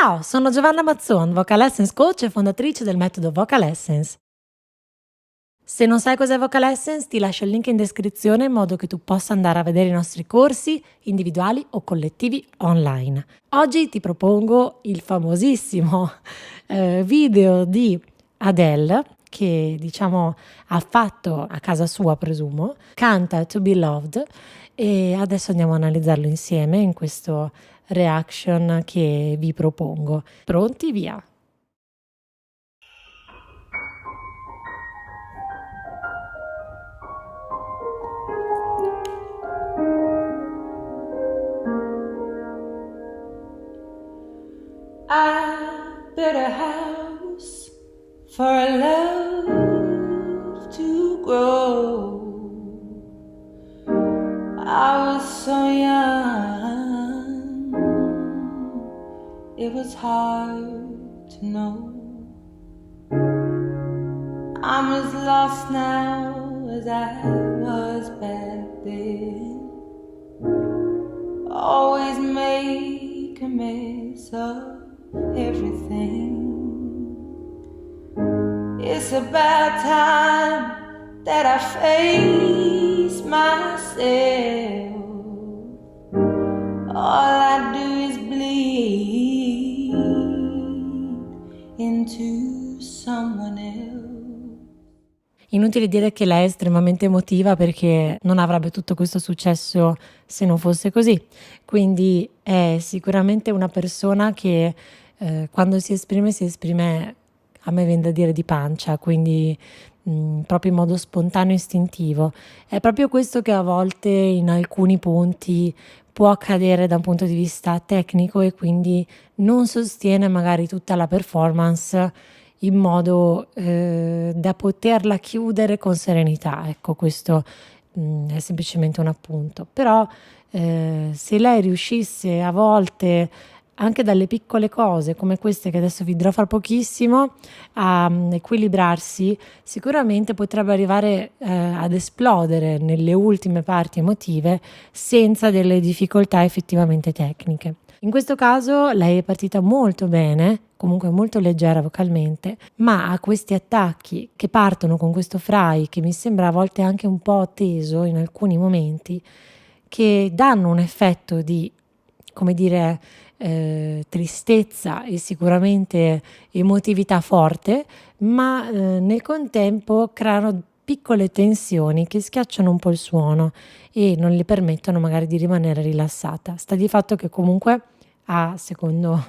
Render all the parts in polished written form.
Ciao, sono Giovanna Mazzon, Vocal Essence Coach e fondatrice del metodo Vocal Essence. Se non sai cos'è Vocal Essence, ti lascio il link in descrizione in modo che tu possa andare a vedere i nostri corsi individuali o collettivi online. Oggi ti propongo il famosissimo video di Adele che ha fatto a casa sua, presumo, canta To Be Loved, e adesso andiamo a analizzarlo insieme in questo reaction che vi propongo. Pronti? Via! I built a house for a love to grow. I was so young, it was hard to know. I'm as lost now as I was back then. Always make a mess of everything. It's about time that I face myself. All I do is bleed into someone else. Inutile dire che lei è estremamente emotiva perché non avrebbe tutto questo successo se non fosse così. Quindi è sicuramente una persona che quando si esprime, a me viene da dire di pancia, quindi proprio in modo spontaneo e istintivo. È proprio questo che a volte in alcuni punti può accadere da un punto di vista tecnico e quindi non sostiene magari tutta la performance in modo da poterla chiudere con serenità. Ecco, questo è semplicemente un appunto. Però se lei riuscisse a volte, anche dalle piccole cose come queste che adesso vi dirò fra pochissimo, a equilibrarsi, sicuramente potrebbe arrivare ad esplodere nelle ultime parti emotive senza delle difficoltà effettivamente tecniche. In questo caso lei è partita molto bene, comunque molto leggera vocalmente, ma ha questi attacchi che partono con questo fry che mi sembra a volte anche un po' teso in alcuni momenti, che danno un effetto di, come dire, tristezza e sicuramente emotività forte, ma nel contempo creano piccole tensioni che schiacciano un po' il suono e non le permettono magari di rimanere rilassata. Sta di fatto che comunque ha, secondo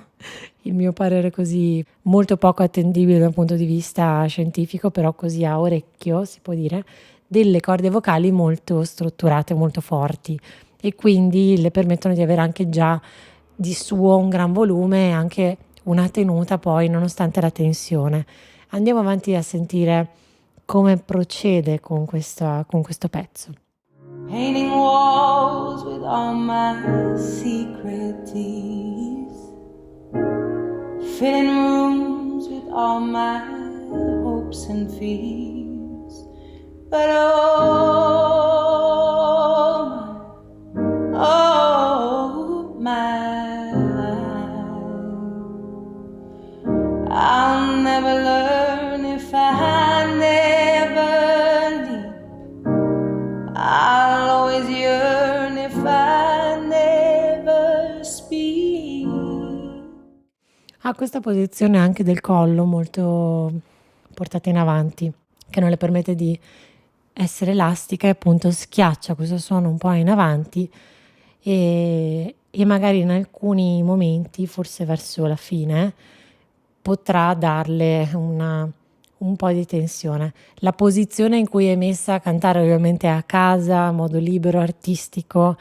il mio parere così molto poco attendibile dal punto di vista scientifico, però così a orecchio si può dire, delle corde vocali molto strutturate, molto forti, e quindi le permettono di avere anche già di suo un gran volume e anche una tenuta poi nonostante la tensione. Andiamo avanti a sentire come procede con questo pezzo. Painting walls with all my secret teeth, filling rooms with all my hopes and fears, but oh my, I'll never learn if I never leave. I'll always yearn if I never speak. Ha questa posizione anche del collo molto portata in avanti, che non le permette di essere elastica e appunto schiaccia questo suono un po' in avanti e magari in alcuni momenti, forse verso la fine, potrà darle un po' di tensione. La posizione in cui è messa a cantare ovviamente è a casa, a modo libero, artistico,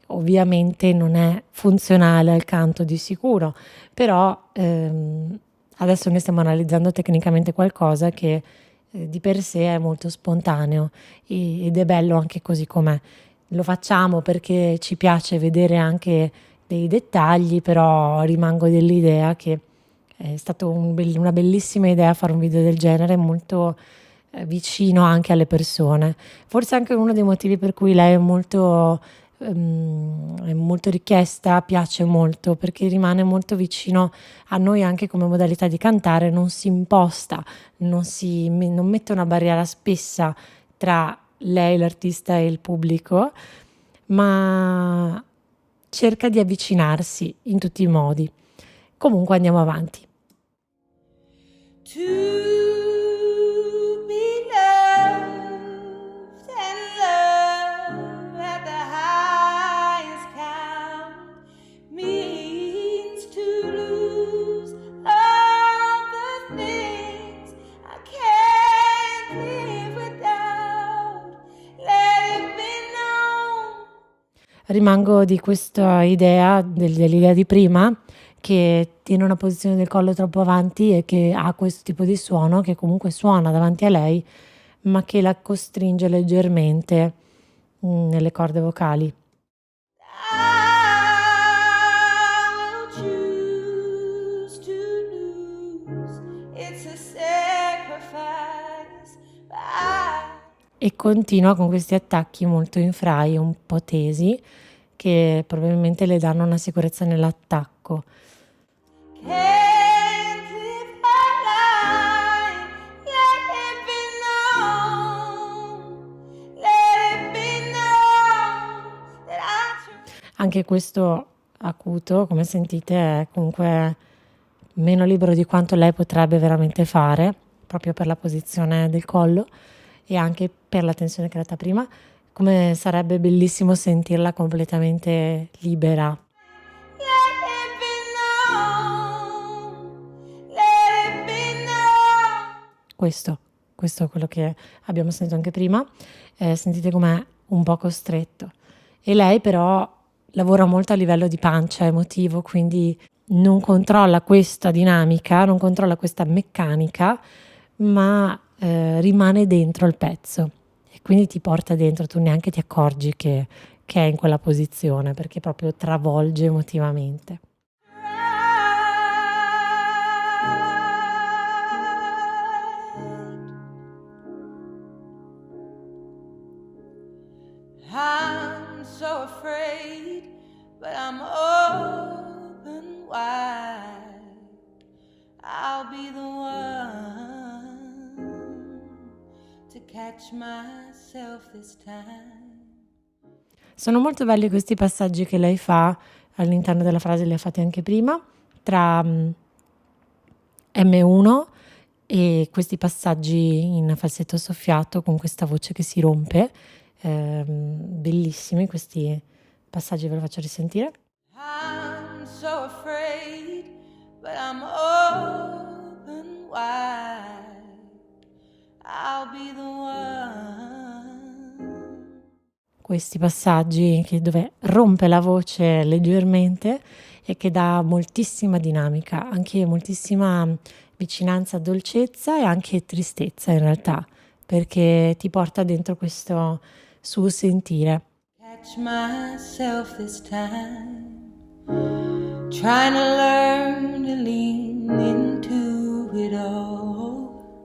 ovviamente non è funzionale al canto di sicuro, però adesso noi stiamo analizzando tecnicamente qualcosa che di per sé è molto spontaneo ed è bello anche così com'è. Lo facciamo perché ci piace vedere anche dei dettagli, però rimango dell'idea che è stata una bellissima idea fare un video del genere, molto vicino anche alle persone. Forse anche uno dei motivi per cui lei è molto è molto richiesta, piace molto perché rimane molto vicino a noi anche come modalità di cantare, non si imposta, non mette una barriera spessa tra lei, l'artista e il pubblico, ma cerca di avvicinarsi in tutti i modi. Comunque andiamo avanti. To be loved and love at the highest count means to lose all the things I can't live without. Let it be known. Rimango di questa idea, dell'idea di prima, che tiene una posizione del collo troppo avanti e che ha questo tipo di suono, che comunque suona davanti a lei, ma che la costringe leggermente nelle corde vocali. I will choose to lose. It's a sacrifice. E continua con questi attacchi molto infrai, un po' tesi, che probabilmente le danno una sicurezza nell'attacco. Can't live my life. Let it be known. Let it be known that Anche questo acuto, come sentite, è comunque meno libero di quanto lei potrebbe veramente fare, proprio per la posizione del collo e anche per la tensione creata prima, come sarebbe bellissimo sentirla completamente libera. Let it be known. Let it be known. Questo è quello che abbiamo sentito anche prima. Sentite com'è un po' costretto. E lei però lavora molto a livello di pancia emotivo, quindi non controlla questa dinamica, non controlla questa meccanica, ma rimane dentro il pezzo e quindi ti porta dentro, tu neanche ti accorgi che è in quella posizione perché proprio travolge emotivamente. I'm so afraid, but I'm open wide. I'll be the one to catch myself this time. Sono molto belli questi passaggi che lei fa all'interno della frase, li ha fatti anche prima, tra M1 e questi passaggi in falsetto soffiato con questa voce che si rompe. Bellissimi questi passaggi, ve lo faccio risentire. I'm so afraid, but I'm open wide. I'll be the one. Questi passaggi dove rompe la voce leggermente e che dà moltissima dinamica, anche moltissima vicinanza, dolcezza e anche tristezza in realtà, perché ti porta dentro questo suo sentire. Catch myself this time, trying to learn to lean into it all.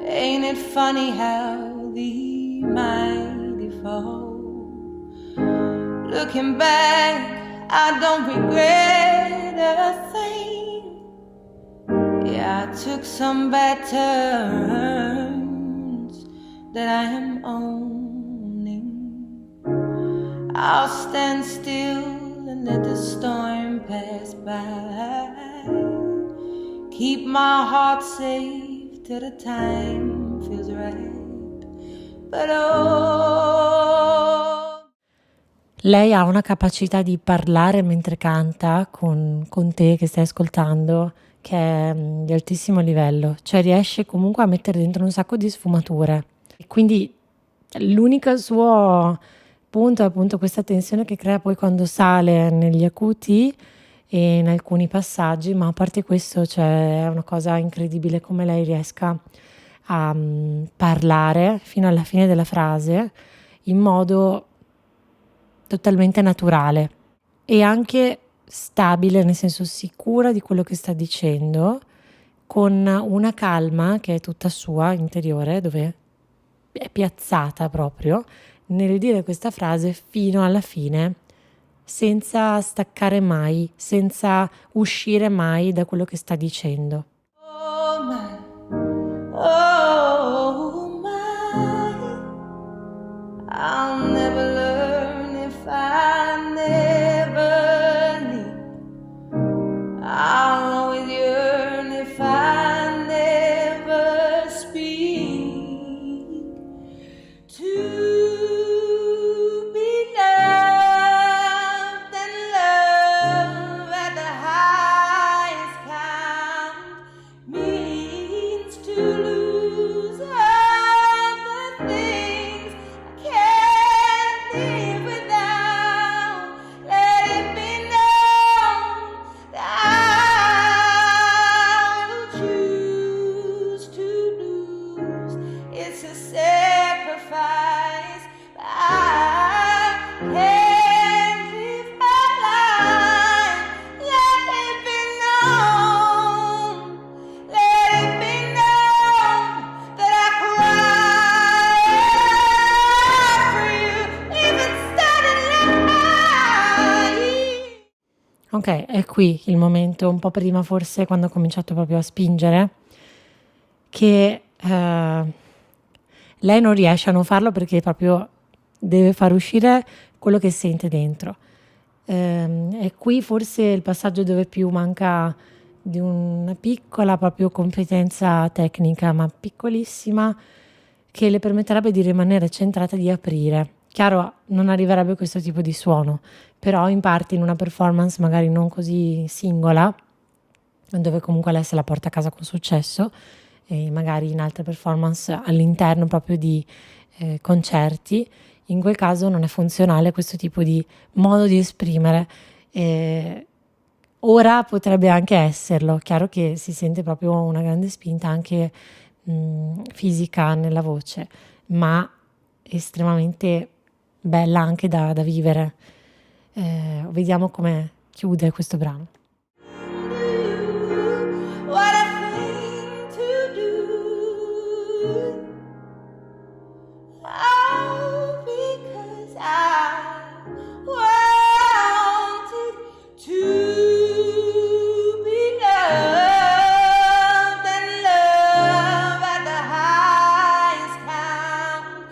Ain't it funny how the mighty fall? Looking back, I don't regret a thing. Yeah, I took some bad turns that I am owning. I'll stand still and let the storm pass by. Keep my heart safe till the time feels right. But oh, Lei ha una capacità di parlare mentre canta con te che stai ascoltando che è di altissimo livello, cioè riesce comunque a mettere dentro un sacco di sfumature. E quindi l'unico suo punto è appunto questa tensione che crea poi quando sale negli acuti e in alcuni passaggi, ma a parte questo è una cosa incredibile come lei riesca a parlare fino alla fine della frase in modo totalmente naturale e anche stabile, nel senso sicura di quello che sta dicendo, con una calma che è tutta sua, interiore, dove è piazzata proprio nel dire questa frase fino alla fine, senza staccare mai, senza uscire mai da quello che sta dicendo. Oh my, oh my, I'll never learn if I never leave. I'll always yearn if I never speak. To be loved and love at the highest count means to lose all the things I can't live without. Let it be known that I will choose to lose. It's a sacrifice, but I can't live my life. Let it be known, let it be known that I cry for you, even standing like. Ok, è qui il momento, un po' prima forse, quando ho cominciato proprio a spingere, che lei non riesce a non farlo perché proprio deve far uscire quello che sente dentro. È qui forse il passaggio dove più manca di una piccola proprio competenza tecnica, ma piccolissima, che le permetterebbe di rimanere centrata e di aprire. Chiaro, non arriverebbe questo tipo di suono, però in parte in una performance magari non così singola, dove comunque lei se la porta a casa con successo, e magari in altre performance all'interno proprio di concerti, in quel caso non è funzionale questo tipo di modo di esprimere. Ora potrebbe anche esserlo, chiaro che si sente proprio una grande spinta anche fisica nella voce, ma estremamente bella anche da vivere. Vediamo come chiude questo brano. What a thing to do. Oh, because I wanted to be loved and love at the highest count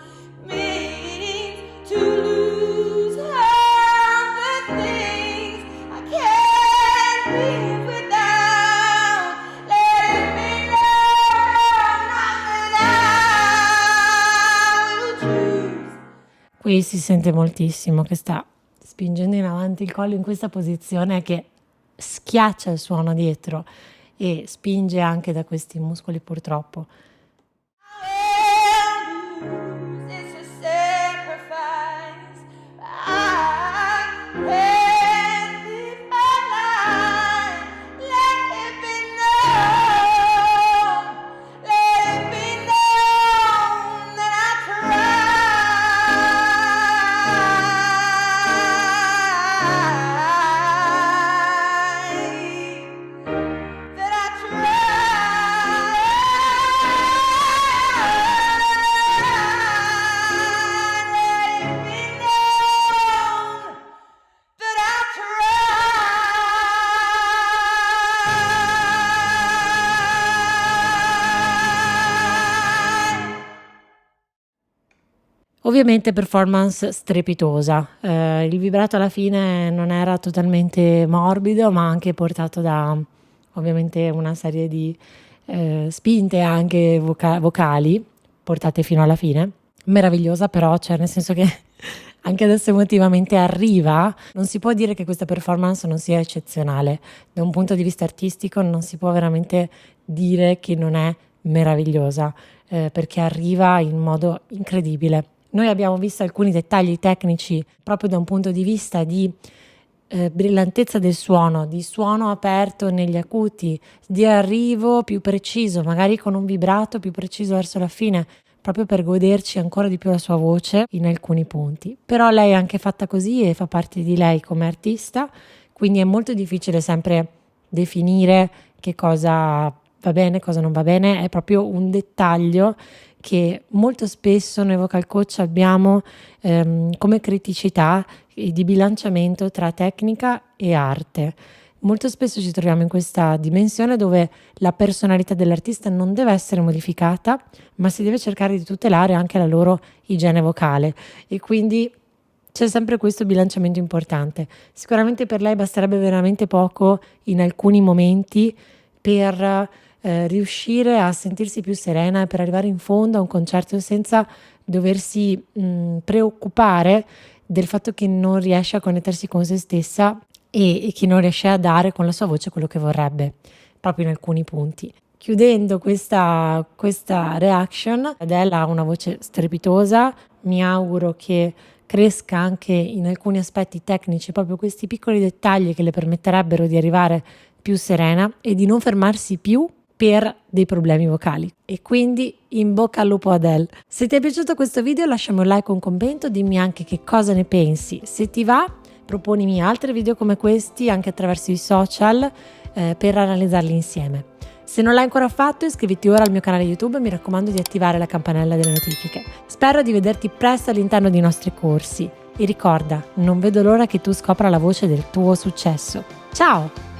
means to lose all the things I can't live without. Let it be known that I will choose. Qui si sente moltissimo che sta spingendo in avanti il collo in questa posizione che schiaccia il suono dietro e spinge anche da questi muscoli purtroppo. It's a sacrifice. I can't live my life. Let it be known. Let it be known that I tried. That I Ovviamente performance strepitosa, il vibrato alla fine non era totalmente morbido, ma anche portato da ovviamente una serie di spinte anche vocali portate fino alla fine. Meravigliosa però, cioè nel senso che anche adesso emotivamente arriva. Non si può dire che questa performance non sia eccezionale, da un punto di vista artistico non si può veramente dire che non è meravigliosa, perché arriva in modo incredibile. Noi abbiamo visto alcuni dettagli tecnici proprio da un punto di vista di brillantezza del suono, di suono aperto negli acuti, di arrivo più preciso, magari con un vibrato più preciso verso la fine, proprio per goderci ancora di più la sua voce in alcuni punti. Però lei è anche fatta così e fa parte di lei come artista, quindi è molto difficile sempre definire che cosa va bene, cosa non va bene, è proprio un dettaglio che molto spesso noi vocal coach abbiamo come criticità di bilanciamento tra tecnica e arte. Molto spesso ci troviamo in questa dimensione dove la personalità dell'artista non deve essere modificata, ma si deve cercare di tutelare anche la loro igiene vocale, e quindi c'è sempre questo bilanciamento importante. Sicuramente per lei basterebbe veramente poco in alcuni momenti per riuscire a sentirsi più serena e per arrivare in fondo a un concerto senza doversi preoccupare del fatto che non riesce a connettersi con se stessa e che non riesce a dare con la sua voce quello che vorrebbe, proprio in alcuni punti. Chiudendo questa reaction, Adele ha una voce strepitosa, mi auguro che cresca anche in alcuni aspetti tecnici, proprio questi piccoli dettagli che le permetterebbero di arrivare più serena e di non fermarsi più per dei problemi vocali. E quindi in bocca al lupo Adele. Se ti è piaciuto questo video lasciami un like o un commento, dimmi anche che cosa ne pensi. Se ti va, proponimi altri video come questi anche attraverso i social per analizzarli insieme. Se non l'hai ancora fatto, iscriviti ora al mio canale YouTube e mi raccomando di attivare la campanella delle notifiche. Spero di vederti presto all'interno dei nostri corsi e ricorda, non vedo l'ora che tu scopra la voce del tuo successo. Ciao!